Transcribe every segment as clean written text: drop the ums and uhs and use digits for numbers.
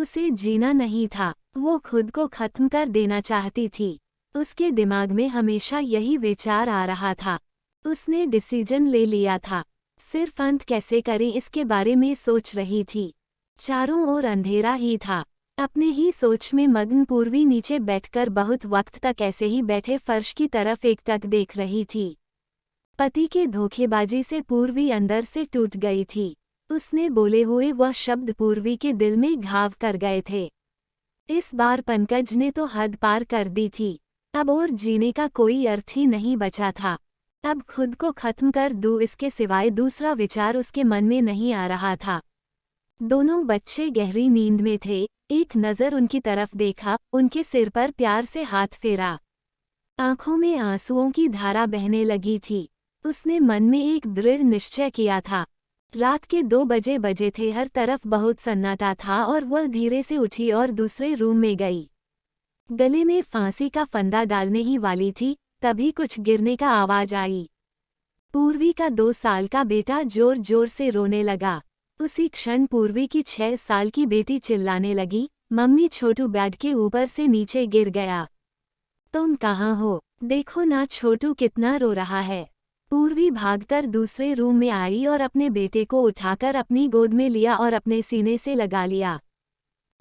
उसे जीना नहीं था, वो खुद को खत्म कर देना चाहती थी। उसके दिमाग में हमेशा यही विचार आ रहा था। उसने डिसीजन ले लिया था, सिर्फ अंत कैसे करें इसके बारे में सोच रही थी। चारों ओर अंधेरा ही था। अपने ही सोच में मग्न पूर्वी नीचे बैठकर बहुत वक्त तक ऐसे ही बैठे फर्श की तरफ एकटक देख रही थी। पति के धोखेबाजी से पूर्वी अंदर से टूट गई थी। उसने बोले हुए वह शब्द पूर्वी के दिल में घाव कर गए थे। इस बार पंकज ने तो हद पार कर दी थी। अब और जीने का कोई अर्थ ही नहीं बचा था। अब खुद को खत्म कर दूं, इसके सिवाय दूसरा विचार उसके मन में नहीं आ रहा था। दोनों बच्चे गहरी नींद में थे। एक नज़र उनकी तरफ देखा, उनके सिर पर प्यार से हाथ फेरा। आंखों में आंसुओं की धारा बहने लगी थी। उसने मन में एक दृढ़ निश्चय किया था। रात के 2 बजे थे, हर तरफ बहुत सन्नाटा था और वह धीरे से उठी और दूसरे रूम में गई। गले में फांसी का फंदा डालने ही वाली थी, तभी कुछ गिरने का आवाज आई। पूर्वी का 2 साल का बेटा जोर जोर से रोने लगा। उसी क्षण पूर्वी की 6 साल की बेटी चिल्लाने लगी, मम्मी छोटू बेड के ऊपर से नीचे गिर गया। तुम कहाँ हो? देखो ना छोटू कितना रो रहा है। पूर्वी भागकर दूसरे रूम में आई और अपने बेटे को उठाकर अपनी गोद में लिया और अपने सीने से लगा लिया।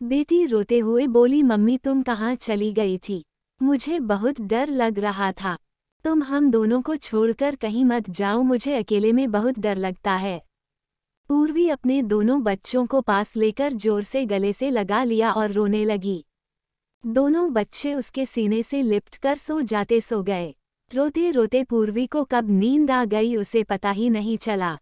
बेटी रोते हुए बोली, मम्मी तुम कहाँ चली गई थी? मुझे बहुत डर लग रहा था। तुम हम दोनों को छोड़कर कहीं मत जाओ, मुझे अकेले में बहुत डर लगता है। पूर्वी अपने दोनों बच्चों को पास लेकर जोर से गले से लगा लिया और रोने लगी। दोनों बच्चे उसके सीने से लिपटकर सो गए। रोते रोते पूर्वी को कब नींद आ गई उसे पता ही नहीं चला।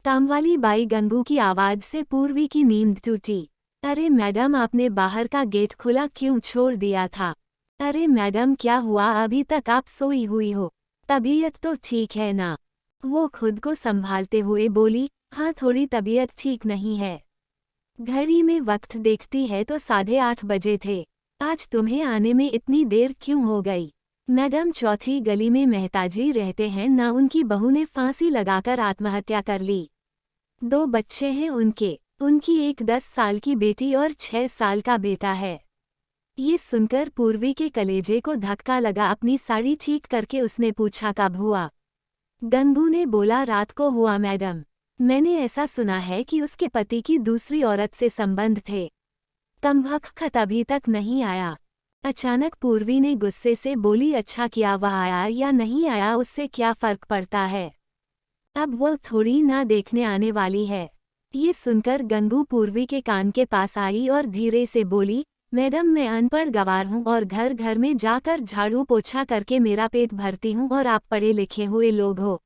कामवाली बाई गंगू की आवाज से पूर्वी की नींद टूटी। अरे मैडम, आपने बाहर का गेट खुला क्यों छोड़ दिया था? अरे मैडम क्या हुआ, अभी तक आप सोई हुई हो? तबीयत तो ठीक है ना? वो खुद को संभालते हुए बोली, हाँ थोड़ी तबीयत ठीक नहीं है। घड़ी में वक्त देखती है तो 8:30 बजे थे। आज तुम्हें आने में इतनी देर क्यों हो गई? मैडम चौथी गली में मेहताजी रहते हैं ना, उनकी बहू ने फांसी लगाकर आत्महत्या कर ली। 2 बच्चे हैं उनकी एक 10 साल की बेटी और 6 साल का बेटा है। ये सुनकर पूर्वी के कलेजे को धक्का लगा। अपनी साड़ी ठीक करके उसने पूछा, कब हुआ? गंगू ने बोला, रात को हुआ मैडम। मैंने ऐसा सुना है कि उसके पति की दूसरी औरत से संबंध थे। कमबख्त अभी तक नहीं आया। अचानक पूर्वी ने गुस्से से बोली, अच्छा किया, वह आया या नहीं आया उससे क्या फर्क पड़ता है? अब वो थोड़ी ना देखने आने वाली है। ये सुनकर गंगू पूर्वी के कान के पास आई और धीरे से बोली, मैडम मैं अनपढ़ गवार हूँ और घर घर में जाकर झाड़ू पोछा करके मेरा पेट भरती हूँ और आप पढ़े लिखे हुए लोग हो।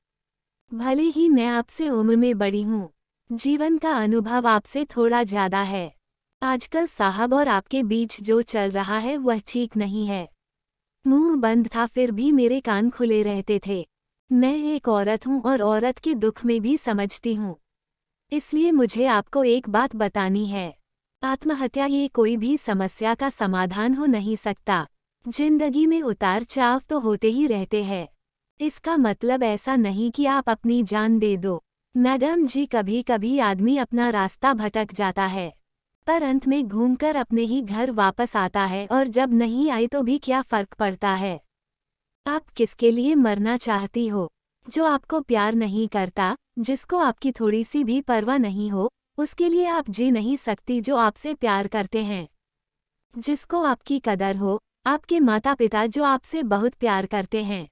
भले ही मैं आपसे उम्र में बड़ी हूँ, जीवन का अनुभव आपसे थोड़ा ज़्यादा है। आजकल साहब और आपके बीच जो चल रहा है वह ठीक नहीं है। मुंह बंद था फिर भी मेरे कान खुले रहते थे। मैं एक औरत हूँ और औरत के दुख में भी समझती हूँ, इसलिए मुझे आपको एक बात बतानी है। आत्महत्या ये कोई भी समस्या का समाधान हो नहीं सकता। जिंदगी में उतार चढ़ाव तो होते ही रहते हैं। इसका मतलब ऐसा नहीं कि आप अपनी जान दे दो। मैडम जी, कभी कभी आदमी अपना रास्ता भटक जाता है, पर अंत में घूमकर अपने ही घर वापस आता है, और जब नहीं आई तो भी क्या फर्क पड़ता है? आप किसके लिए मरना चाहती हो? जो आपको प्यार नहीं करता, जिसको आपकी थोड़ी सी भी परवाह नहीं हो, उसके लिए आप जी नहीं सकती। जो आपसे प्यार करते हैं, जिसको आपकी कदर हो, आपके माता पिता जो आपसे बहुत प्यार करते हैं,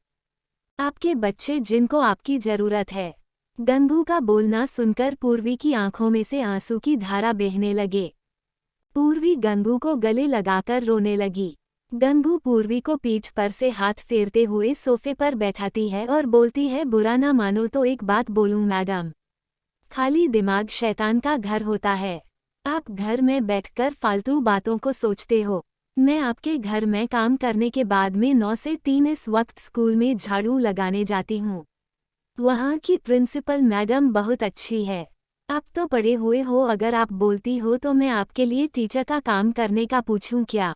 आपके बच्चे जिनको आपकी जरूरत है। गंगू का बोलना सुनकर पूर्वी की आंखों में से आंसू की धारा बहने लगे। पूर्वी गंगू को गले लगाकर रोने लगी। गंगू पूर्वी को पीठ पर से हाथ फेरते हुए सोफे पर बैठाती है और बोलती है, बुरा ना मानो तो एक बात बोलूं मैडम, खाली दिमाग शैतान का घर होता है। आप घर में बैठकर फालतू बातों को सोचते हो। मैं आपके घर में काम करने के बाद में 9 से 3 इस वक्त स्कूल में झाड़ू लगाने जाती हूँ। वहाँ की प्रिंसिपल मैडम बहुत अच्छी है। आप तो पढ़े हुए हो, अगर आप बोलती हो तो मैं आपके लिए टीचर का काम करने का पूछूं क्या?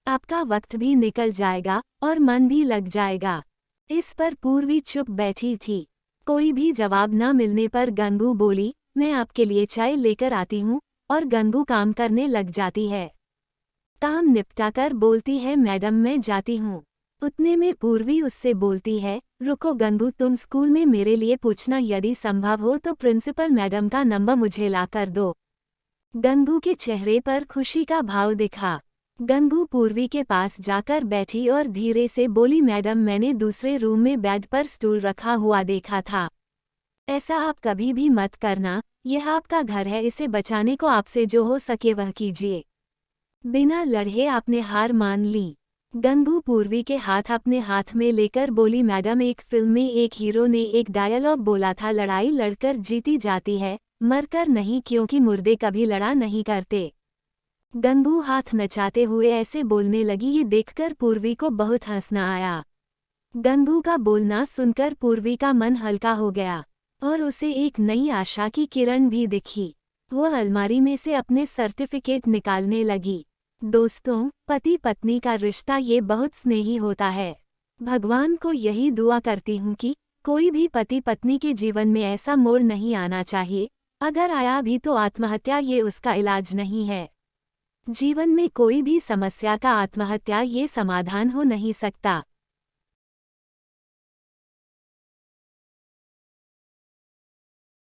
आपका वक्त भी निकल जाएगा और मन भी लग जाएगा। इस पर पूर्वी चुप बैठी थी। कोई भी जवाब न मिलने पर गंगू बोली, मैं आपके लिए चाय लेकर आती हूँ, और गंगू काम करने लग जाती है। काम निपटाकर बोलती है, मैडम मैं जाती हूँ। उतने में पूर्वी उससे बोलती है, रुको गंगू, तुम स्कूल में मेरे लिए पूछना, यदि संभव हो तो प्रिंसिपल मैडम का नंबर मुझे ला कर दो। गंगू के चेहरे पर खुशी का भाव दिखा। गंगू पूर्वी के पास जाकर बैठी और धीरे से बोली, मैडम मैंने दूसरे रूम में बेड पर स्टूल रखा हुआ देखा था। ऐसा आप कभी भी मत करना, यह आपका घर है, इसे बचाने को आपसे जो हो सके वह कीजिए। बिना लड़े आपने हार मान ली। गंगू पूर्वी के हाथ अपने हाथ में लेकर बोली, मैडम एक फिल्म में एक हीरो ने एक डायलॉग बोला था, लड़ाई लड़कर जीती जाती है, मरकर नहीं, क्योंकि मुर्दे कभी लड़ा नहीं करते। गंगू हाथ नचाते हुए ऐसे बोलने लगी। ये देखकर पूर्वी को बहुत हंसना आया। गंगू का बोलना सुनकर पूर्वी का मन हल्का हो गया और उसे एक नई आशा की किरण भी दिखी। वह अलमारी में से अपने सर्टिफिकेट निकालने लगी। दोस्तों, पति पत्नी का रिश्ता ये बहुत स्नेही होता है। भगवान को यही दुआ करती हूँ कि कोई भी पति पत्नी के जीवन में ऐसा मोड़ नहीं आना चाहिए। अगर आया भी तो आत्महत्या ये उसका इलाज नहीं है। जीवन में कोई भी समस्या का आत्महत्या ये समाधान हो नहीं सकता।